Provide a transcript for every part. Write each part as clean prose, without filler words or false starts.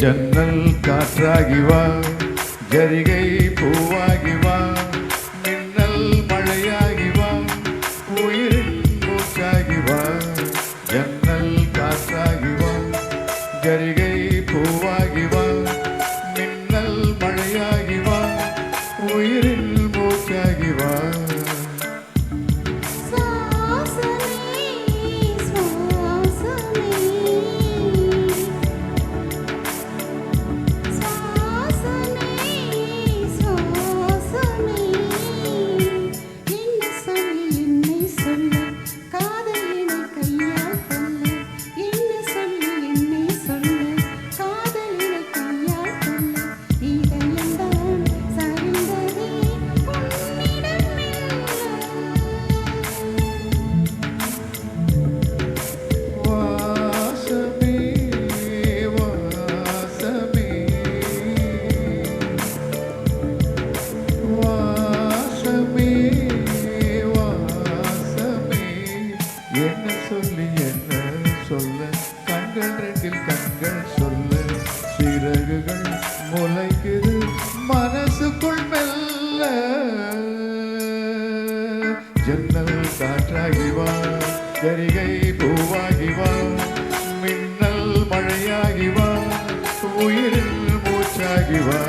ஜன்னல் காற்றாகி வா, ஜரிகை பூவாகி வா, மின்னல் மழையாகி வா, உயிரின் மூச்சாகி வா. ஜன்னல் காற்றாகி வா, ஜரிகை பூவாகி வா, மின்னல் மழையாகி வா, உயிரின் மூச்சாகி வா. கண்கள் ரெண்டில் கண்கள் சொல்ல, சிறகுகள் முளைக்குது மனசுக்குள் மெல்ல. ஜன்னல் காற்றாகி வா, ஜரிகை பூவாகி வா, மின்னல் மழையாகி வா, உயிரில் மூச்சாகி வா.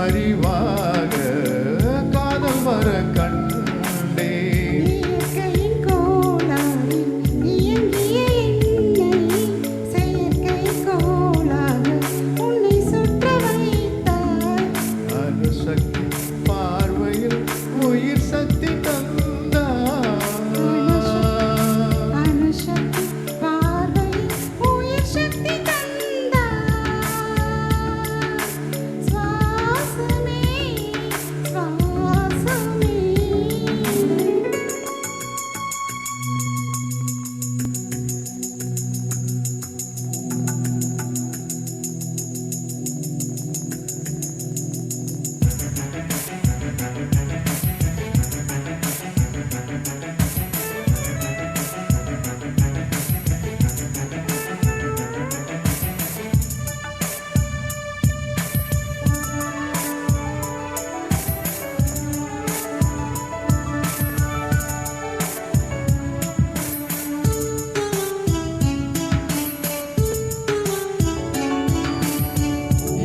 அறிவாக காதல் வர கண்டே, இயற்கையின் கோளாறில் இயங்கிய என்னை செயற்கை கோளாக உன்னை சுற்ற வைத்தாய். அணுசக்தி பார்வையில் உயிர் சக்தி தந்தாய். அணுசக்தி பார்வையில் உயிர் சக்தி தந்தாய்.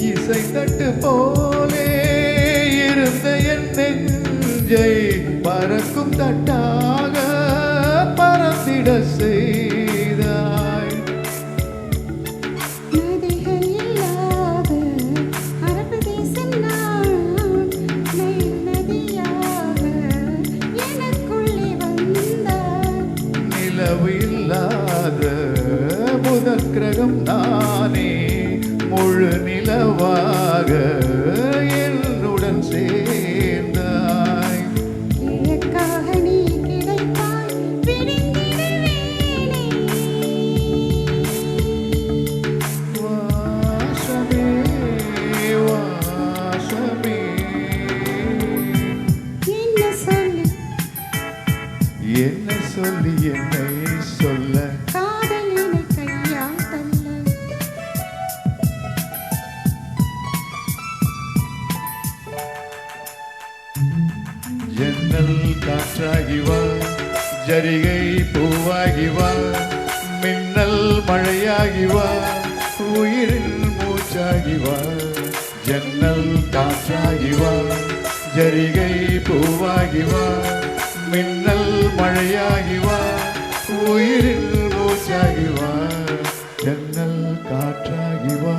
இசை தட்டு போலே இருந்த என் நெஞ்சை பறக்கும் தட்டாக பறந்திட செய்தாய். நதிகள் இல்லாத அரபு தேசம் நான், நதியாக எனக்குள்ளே வந்தாய். நிலவு இல்லாத முதல் கிரகம் நானே, முழு நிலவாக என்னுடன் சேர்ந்தாய். கிழக்காக நீ கிடைத்தாய், பிரிந்திடுவேனே. வாசமே வாசமே, என்ன சொல்லி என்ன சொல்லி என்னை சொல்ல, காதலினை கையால் தள்ள. ஜன்னல் காற்றாகி வா, ஜரிகை பூவாகி வா, மின்னல் மழையாகி வா, உயிரில் மூச்சாகி வா. ஜன்னல் காற்றாகி வா, ஜரிகை பூவாகி வா, மின்னல் மழையாகி வா, உயிரில் மூச்சாகி வா. ஜன்னல் காற்றாகி வா.